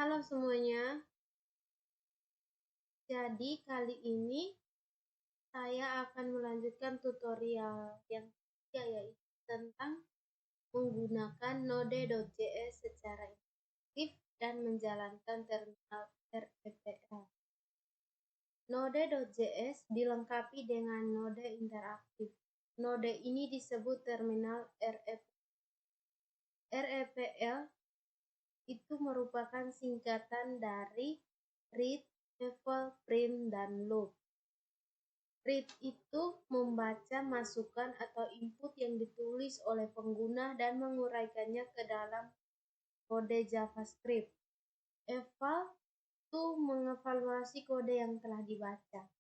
Halo semuanya, jadi kali ini saya akan melanjutkan tutorial yang ketiga, yaitu tentang menggunakan Node.js secara interaktif dan menjalankan terminal REPL. Node.js dilengkapi dengan node interaktif. Node ini disebut terminal REPL. REPL itu merupakan singkatan dari read, eval, print, dan load. Read itu membaca masukan atau input yang ditulis oleh pengguna dan menguraikannya ke dalam kode JavaScript. Eval itu mengevaluasi kode yang telah dibaca.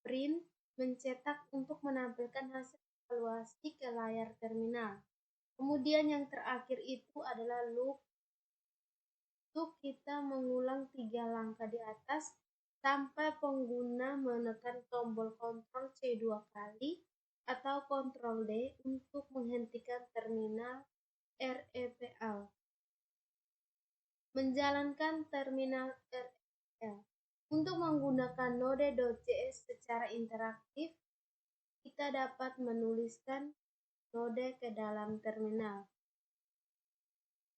Print mencetak untuk menampilkan hasil evaluasi ke layar terminal. Kemudian yang terakhir itu adalah loop. Untuk kita mengulang 3 langkah di atas sampai pengguna menekan tombol Ctrl C 2 kali atau Ctrl D untuk menghentikan terminal REPL. Menjalankan terminal REPL. Untuk menggunakan Node.js secara interaktif, kita dapat menuliskan node ke dalam terminal.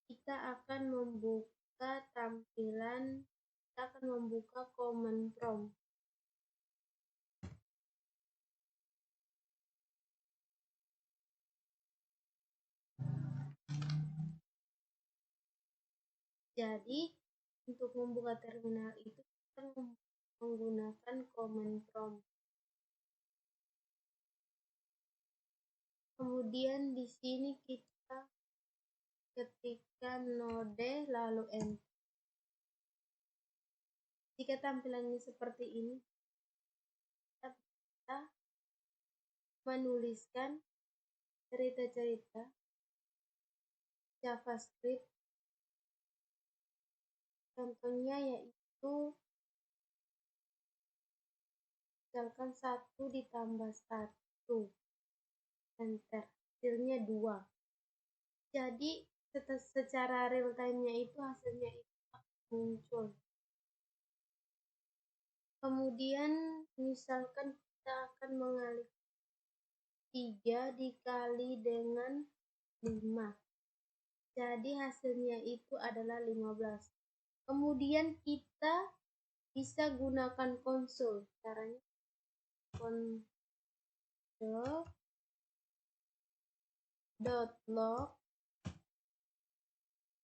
Kita akan membuka command prompt. Jadi, untuk membuka terminal itu kita menggunakan command prompt. Kemudian di sini kita ketikkan node lalu enter. Jika tampilannya seperti ini, kita bisa menuliskan cerita-cerita JavaScript. Contohnya yaitu misalkan 1 ditambah 1, enter, hasilnya 2. Jadi secara real time-nya itu hasilnya itu muncul. Kemudian misalkan kita akan mengalihkan 3 dikali dengan 5. Jadi hasilnya itu adalah 15. Kemudian kita bisa gunakan konsol. Caranya console.log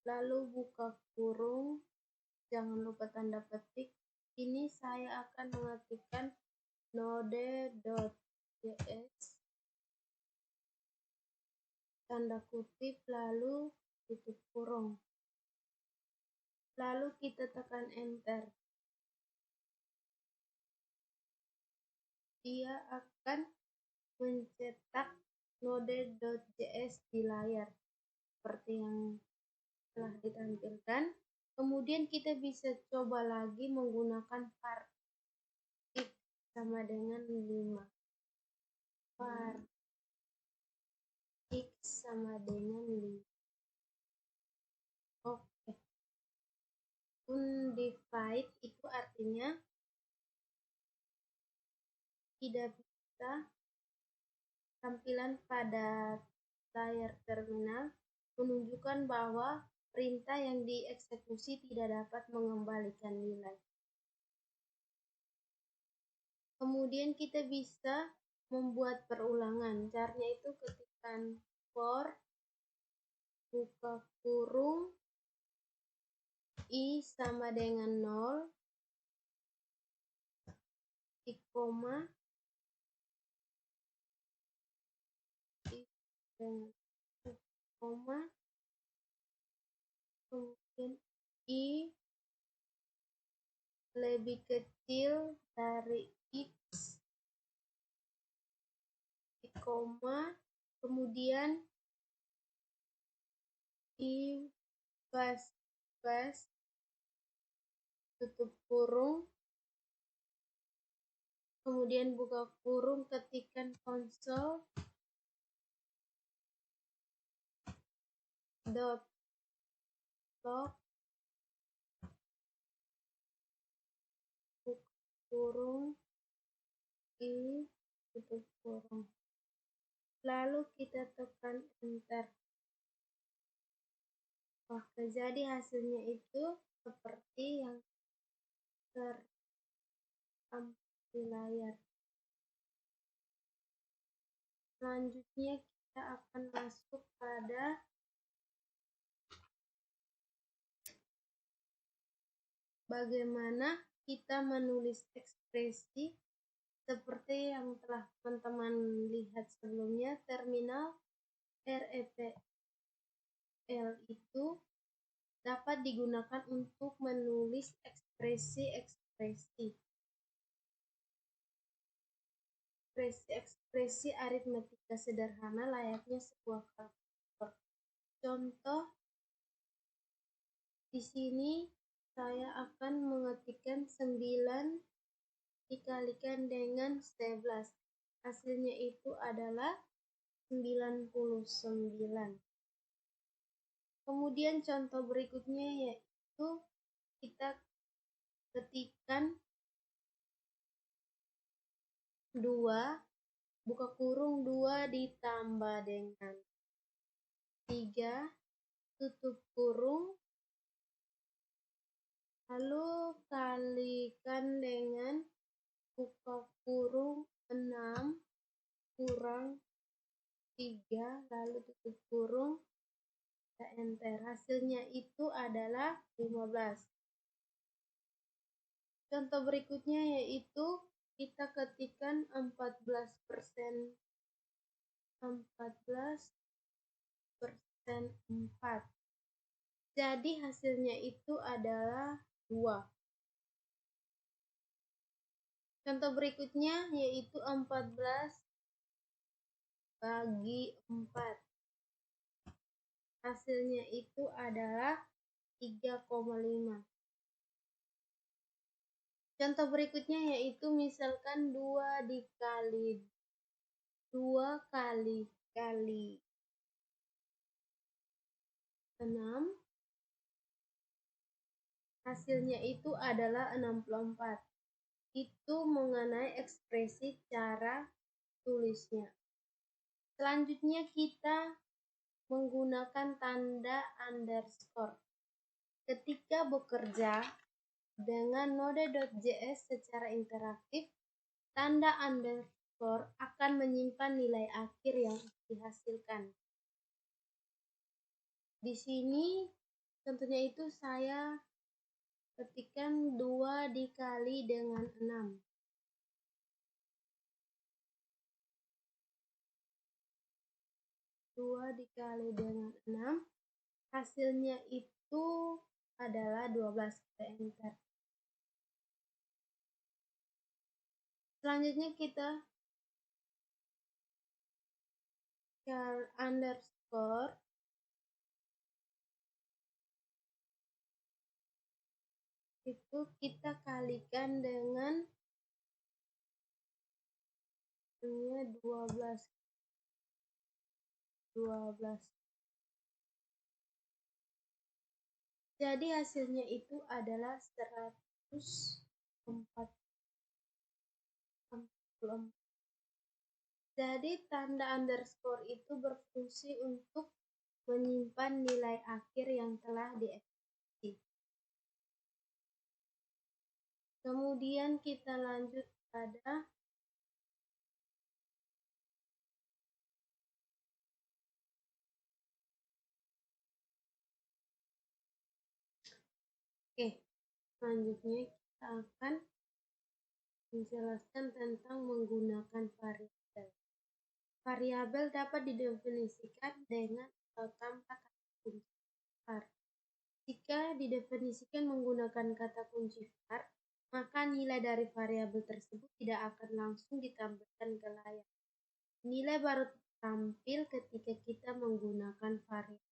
lalu buka kurung, jangan lupa tanda petik. Ini saya akan mengetikkan node.js tanda kutip lalu tutup kurung. Lalu kita tekan enter. Dia akan mencetak node.js di layar seperti yang telah ditampilkan. Kemudian kita bisa coba lagi menggunakan var x sama dengan 5. Var x sama dengan 5. Oke. Undefined itu artinya tidak bisa tampilan pada layar terminal menunjukkan bahwa perintah yang dieksekusi tidak dapat mengembalikan nilai. Kemudian kita bisa membuat perulangan. Caranya itu ketikkan for buka kurung i sama dengan 0, i koma, i dengan koma, kemudian i lebih kecil dari x, i koma, kemudian i space tutup kurung, kemudian buka kurung, ketikkan console dot log kurung I tutup kurung. Lalu kita tekan enter. Oke, jadi hasilnya itu seperti yang tertampil di layar. Selanjutnya kita akan masuk pada bagaimana kita menulis ekspresi seperti yang telah teman-teman lihat sebelumnya. Terminal REPL itu dapat digunakan untuk menulis ekspresi aritmatika sederhana layaknya sebuah kalkulator. Contoh di sini saya akan mengetikkan 9 dikalikan dengan 11. Hasilnya itu adalah 99. Kemudian contoh berikutnya yaitu kita ketikkan 2 buka kurung 2 ditambah dengan 3 tutup kurung lalu kalikan dengan buka kurung 6 kurang 3 lalu tutup kurung, kita enter. Hasilnya itu adalah 15. Contoh berikutnya yaitu kita ketikkan 14% 4. Jadi hasilnya itu adalah 2. Contoh berikutnya yaitu 14 bagi 4. Hasilnya itu adalah 3,5. Contoh berikutnya yaitu misalkan 2 kali 6, hasilnya itu adalah 64. Itu mengenai ekspresi cara tulisnya. Selanjutnya kita menggunakan tanda underscore. Ketika bekerja dengan Node.js secara interaktif, tanda underscore akan menyimpan nilai akhir yang dihasilkan. Di sini contohnya itu saya ketikkan 2 dikali dengan 6. 2 dikali dengan 6, hasilnya itu adalah 12. Kita enter. Selanjutnya kita underscore itu kita kalikan dengan 12. Jadi hasilnya itu adalah 144. Jadi tanda underscore itu berfungsi untuk menyimpan nilai akhir yang telah dieksekusi. Kemudian kita lanjut pada selanjutnya kita akan menjelaskan tentang menggunakan variabel. Variabel dapat didefinisikan dengan atau tanpa kata kunci var. Jika didefinisikan menggunakan kata kunci var, maka nilai dari variabel tersebut tidak akan langsung ditampilkan ke layar. Nilai baru tampil ketika kita menggunakan variabel.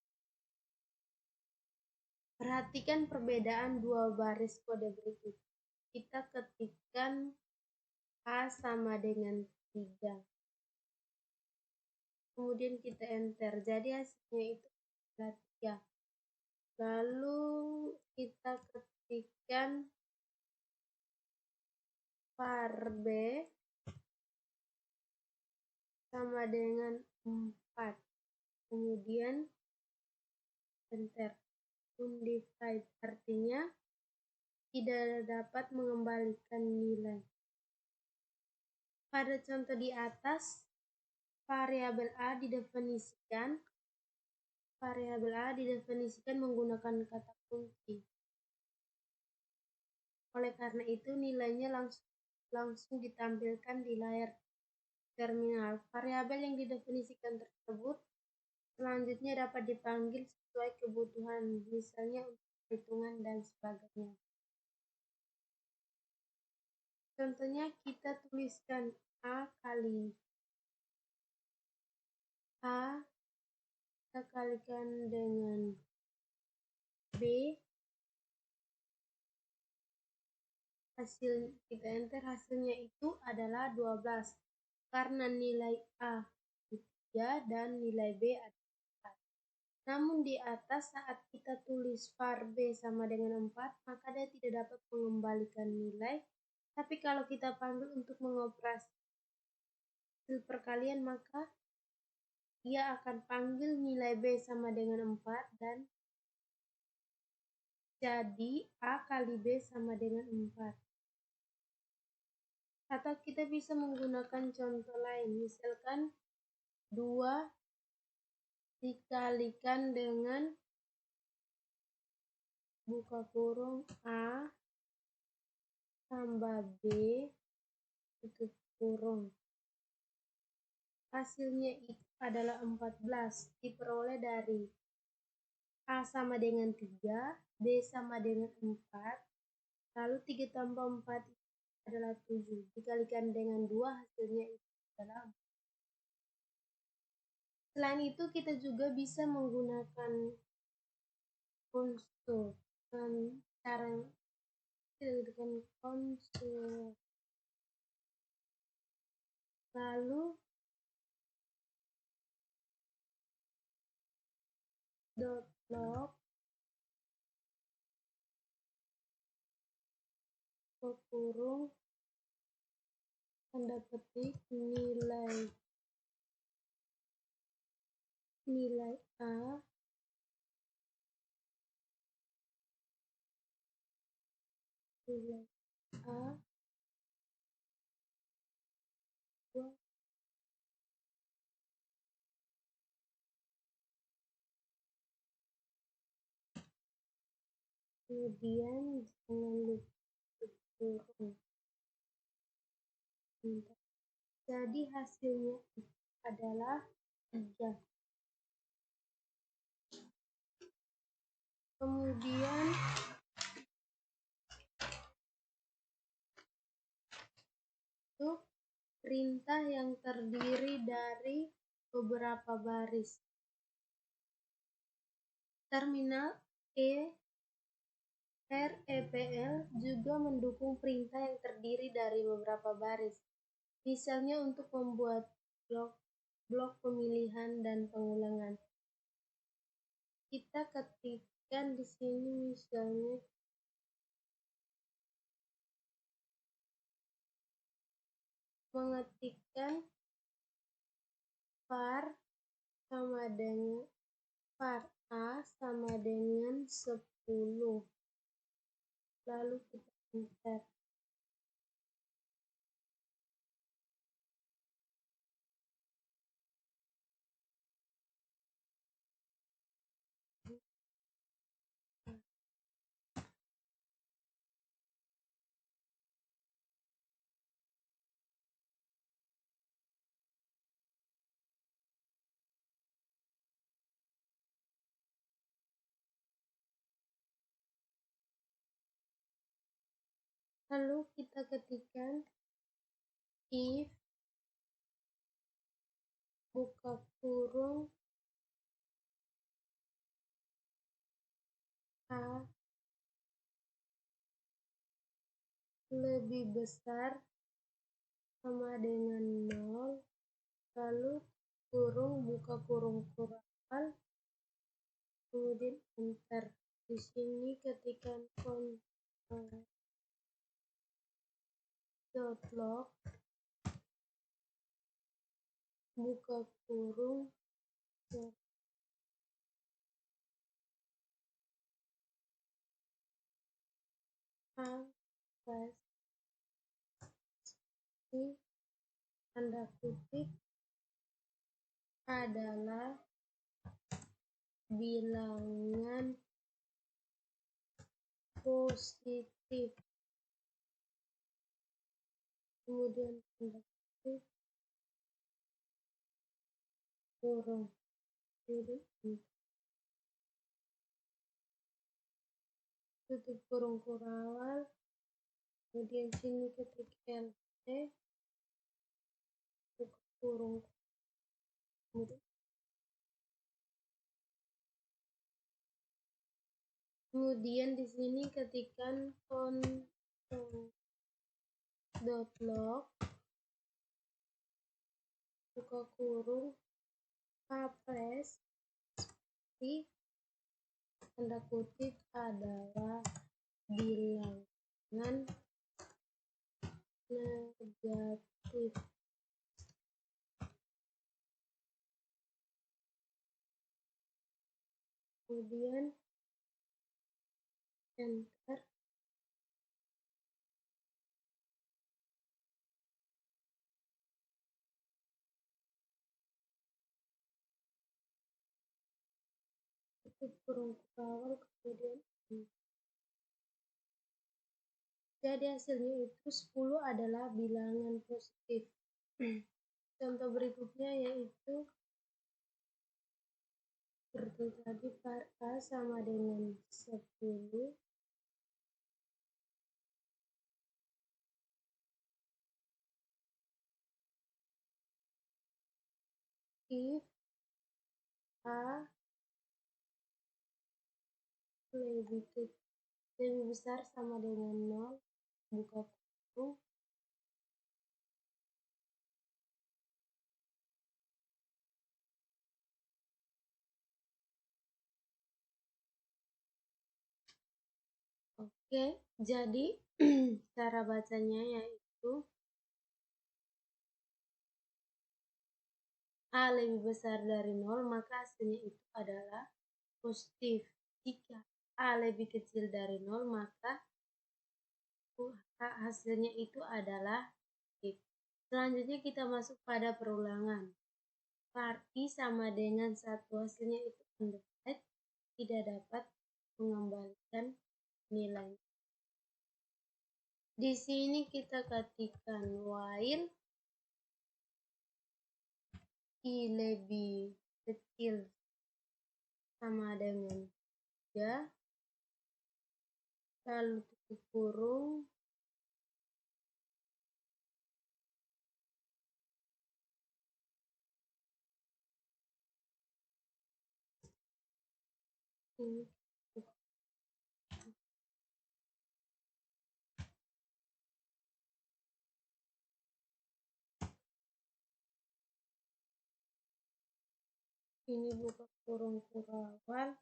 Perhatikan perbedaan dua baris kode berikut. Kita ketikkan A sama dengan 3. Kemudian kita enter. Jadi hasilnya itu adalah 3. Lalu kita ketikkan var B sama dengan 4. Kemudian enter. Undefined artinya tidak dapat mengembalikan nilai. Pada contoh di atas, variabel A didefinisikan menggunakan kata kunci. Oleh karena itu, nilainya langsung ditampilkan di layar terminal. Variabel yang didefinisikan tersebut selanjutnya dapat dipanggil sesuai kebutuhan, misalnya untuk perhitungan dan sebagainya. Contohnya kita tuliskan A kali A kita kalikan dengan B, kita enter, hasilnya itu adalah 12 karena nilai A itu 3 dan nilai B adalah 4. Namun di atas saat kita tulis var B sama dengan 4, maka dia tidak dapat mengembalikan nilai. Tapi kalau kita panggil untuk mengoperasi hasil perkalian, maka ia akan panggil nilai B sama dengan 4 dan jadi A kali B sama dengan 4. Atau kita bisa menggunakan contoh lain, misalkan 2 dikalikan dengan buka kurung A tambah B tutup kurung. Hasilnya itu adalah 14, diperoleh dari A sama dengan 3, B sama dengan 4, lalu 3 tambah 4 adalah 7, dikalikan dengan 2 hasilnya itu adalah 4. Selain itu kita juga bisa menggunakan konsol dengan cara dengan konsol. Lalu log kurung tanda petik nilai A kemudian jangan lupa kurung. Jadi hasilnya adalah 3. Kemudian untuk perintah yang terdiri dari beberapa baris. Terminal REPL juga mendukung perintah yang terdiri dari beberapa baris. Misalnya untuk membuat blok pemilihan dan pengulangan. Kita ketikkan di sini misalnya mengetikkan var A sama dengan 10. Lalu kita enter. Lalu kita ketikkan if buka kurung A lebih besar sama dengan 0, lalu kurung buka kurung kurangan, kemudian enter. Di sini ketikkan dot log buka kurung plus ini tanda kutip adalah bilangan positif, kemudian tanda kutip kurung, tutup kurung kurawal, kemudian sini ketik LT, buka kurung, kemudian di sini ketikkan console.log buka kurung Kpres tanda kutip adalah bilangan negatif. Kemudian enter. Tutup kurung kurawal, kemudian jadi hasilnya itu 10 adalah bilangan positif. Contoh berikutnya yaitu seperti tadi, var A sama dengan 10, if A lebih besar sama dengan 0, buka kurung, oke, jadi cara bacanya yaitu A lebih besar dari 0, maka hasilnya itu adalah positif. Jika A lebih kecil dari 0, maka hasilnya itu adalah negatif. Selanjutnya kita masuk pada perulangan. Var I sama dengan 1, hasilnya itu undefined, tidak dapat mengembalikan nilai. Di sini kita ketikkan while I lebih kecil sama dengan 3, lalu tutup kurung, ini buka kurung kurawal,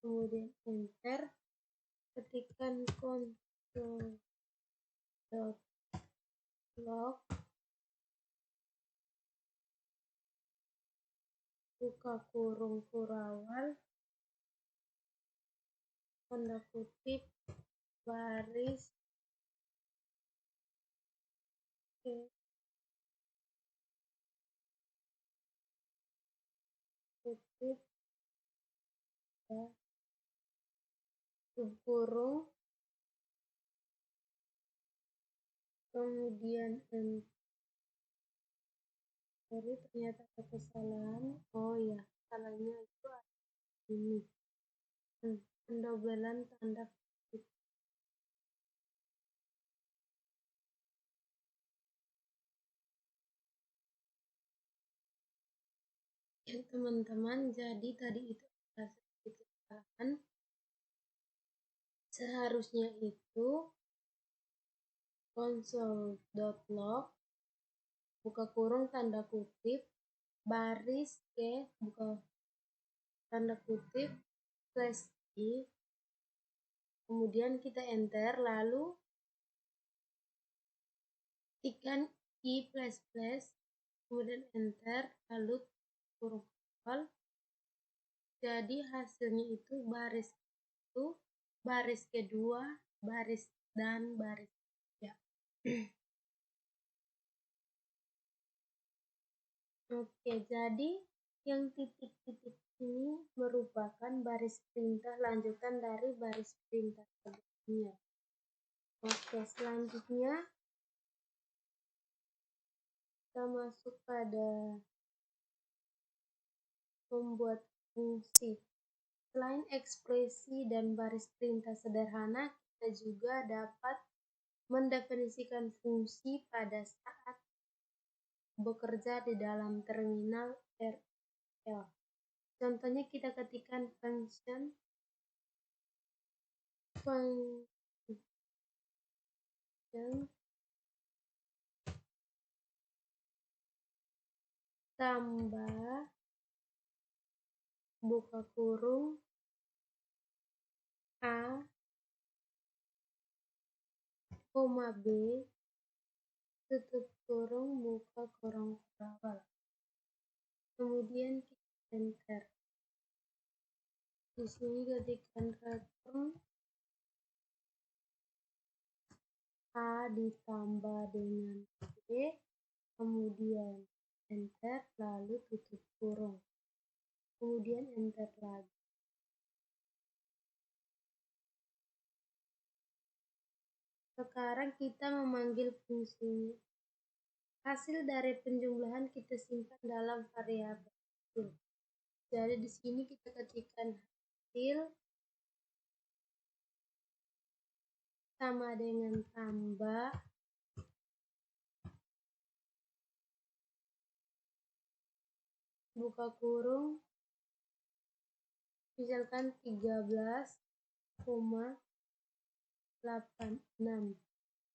kemudian enter, ketikkan console.log buka kurung kurawal, tanda kutip baris kutip kurung, kemudian enter. Ternyata ada kesalahan. Oh ya, salahnya itu ini pendobelan tanda kutip. Ya teman-teman, jadi tadi itu ada sedikit kesalahan. Seharusnya itu console.log buka kurung tanda kutip baris buka tanda kutip slash I, kemudian kita enter, lalu ketikkan i++, kemudian enter, lalu kurung kol. Jadi hasilnya itu baris itu, baris kedua, baris dan baris ketiga. Oke, jadi yang titik-titik ini merupakan baris perintah lanjutan dari baris perintah sebelumnya. Oke, selanjutnya kita masuk pada membuat fungsi. Selain ekspresi dan baris perintah sederhana, kita juga dapat mendefinisikan fungsi pada saat bekerja di dalam terminal RL. Contohnya kita ketikkan function tambah buka kurung A, koma B, tutup kurung buka kurung awal. Kemudian kita enter. Di sini ketikkan return A ditambah dengan B, kemudian enter, lalu tutup kurung, kemudian enter lagi. Sekarang kita memanggil fungsinya. Hasil dari penjumlahan kita simpan dalam variabel hasil. Jadi di sini kita ketikkan hasil sama dengan tambah buka kurung misalkan 13,86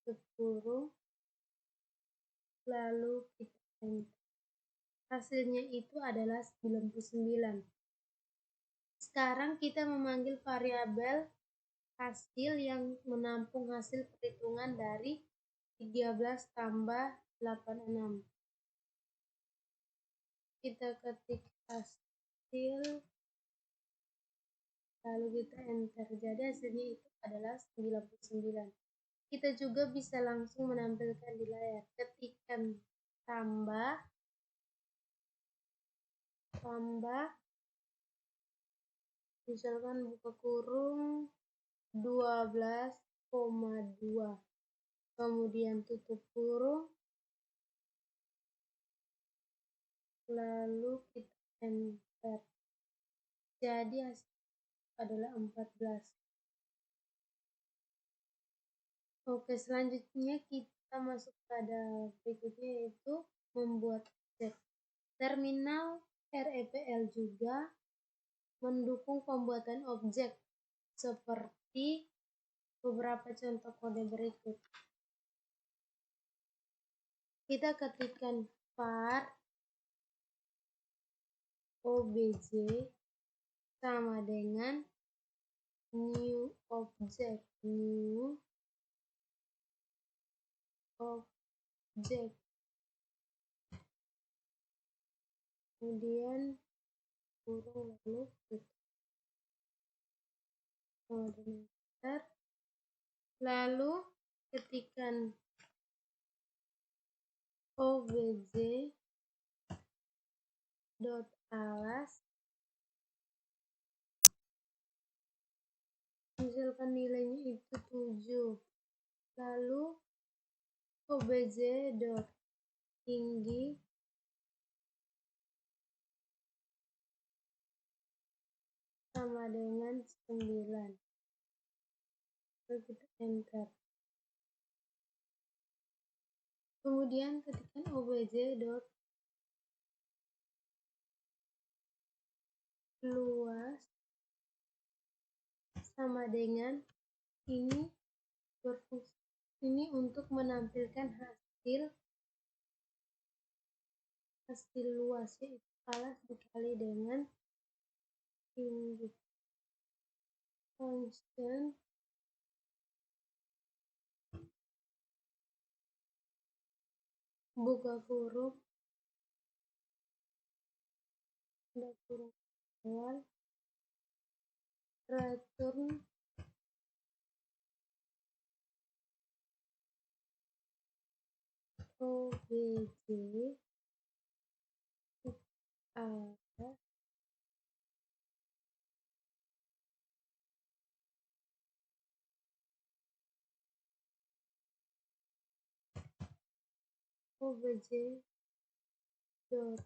tutup kurung, lalu kita enter. Hasilnya itu adalah 99. Sekarang kita memanggil variabel hasil yang menampung hasil perhitungan dari 13 tambah 86. Kita ketik hasil, lalu kita enter. Jadi hasilnya itu adalah 99. Kita juga bisa langsung menampilkan di layar. Ketikkan tambah misalkan buka kurung 12,2, kemudian tutup kurung, lalu kita enter. Jadi hasil adalah 14. Oke, selanjutnya kita masuk pada berikutnya, yaitu membuat objek. Terminal REPL juga mendukung pembuatan objek seperti beberapa contoh kode berikut. Kita ketikkan var obj sama dengan new object, kemudian kurung, lalu tutup, enter, lalu ketikkan obj dot alas, misalkan nilainya itu 7, lalu obj dot tinggi sama dengan 9, lalu kita enter. Kemudian ketikkan obj dot luas sama dengan ini berfungsi ini untuk menampilkan hasil luas, yaitu alas dikali dengan tinggi. Function buka kurung, tutup kurung awal, return obj ada obj dot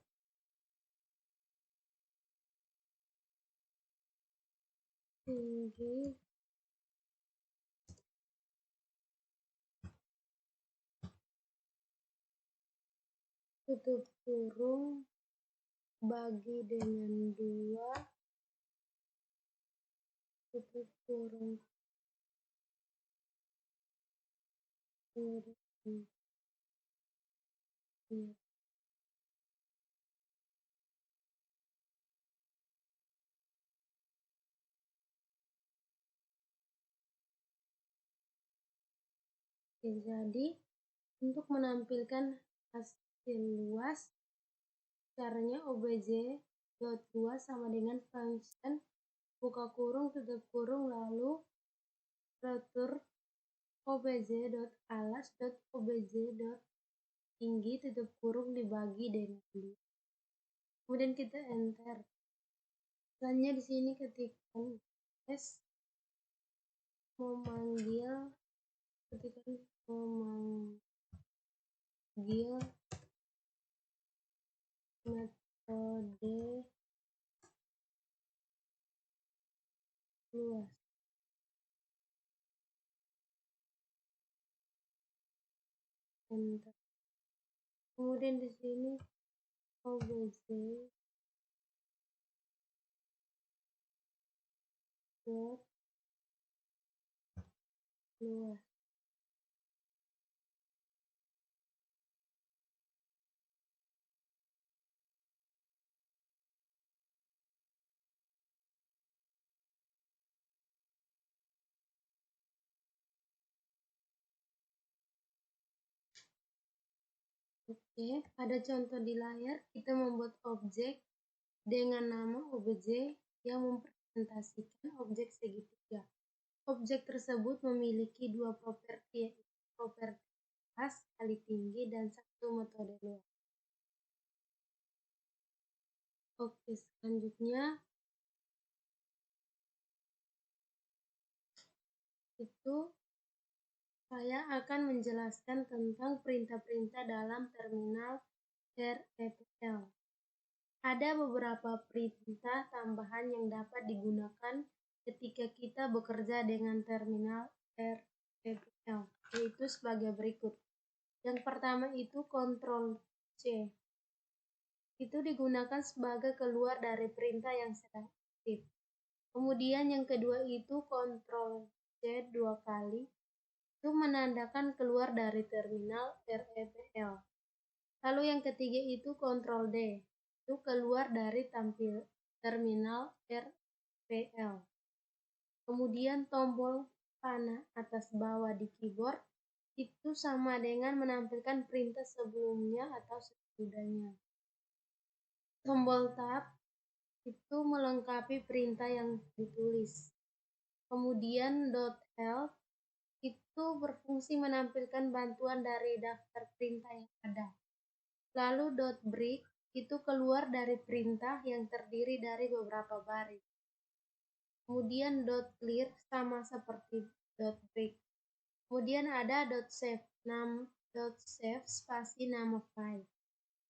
tinggi tutup kurung bagi dengan 2 tutup kurung kurung. Oke, jadi untuk menampilkan hasil luas, caranya obj dot luas sama dengan function buka kurung tutup kurung lalu return obj dot alas dot obj dot tinggi tutup kurung dibagi dengan 2. Kemudian kita enter. Selanjutnya di sini ketikkan s ketikkan memanggil metode luas. Enter. Kemudian di sini obj dot luas. Oke, pada contoh di layar kita membuat objek dengan nama obj yang mempresentasikan objek segitiga. Objek tersebut memiliki 2 properti, yaitu properti luas kali tinggi dan 1 metode luas. Oke, selanjutnya itu saya akan menjelaskan tentang perintah-perintah dalam terminal REPL. Ada beberapa perintah tambahan yang dapat digunakan ketika kita bekerja dengan terminal REPL, yaitu sebagai berikut. Yang pertama itu Ctrl C. Itu digunakan sebagai keluar dari perintah yang sedang aktif. Kemudian yang kedua itu Ctrl C 2 kali. Itu menandakan keluar dari terminal REPL. Lalu yang ketiga itu Ctrl D. Itu keluar dari terminal REPL. Kemudian tombol panah atas bawah di keyboard itu sama dengan menampilkan perintah sebelumnya atau sesudahnya. Tombol tab itu melengkapi perintah yang ditulis. Kemudian .help itu berfungsi menampilkan bantuan dari daftar perintah yang ada. Lalu .break itu keluar dari perintah yang terdiri dari beberapa baris. Kemudian .clear sama seperti .break. Kemudian ada .save, spasi nama file.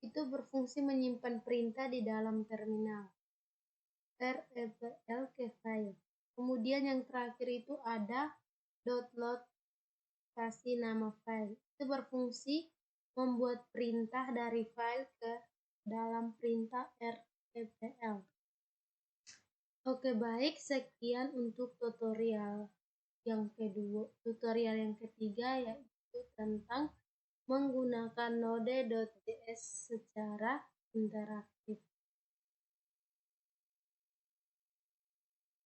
Itu berfungsi menyimpan perintah di dalam terminal REPL ke file. Kemudian yang terakhir itu ada .load spasi nama file. Itu berfungsi membuat perintah dari file ke dalam perintah REPL. Oke, baik, sekian untuk tutorial yang kedua. Tutorial yang ketiga yaitu tentang menggunakan Node.js secara interaktif.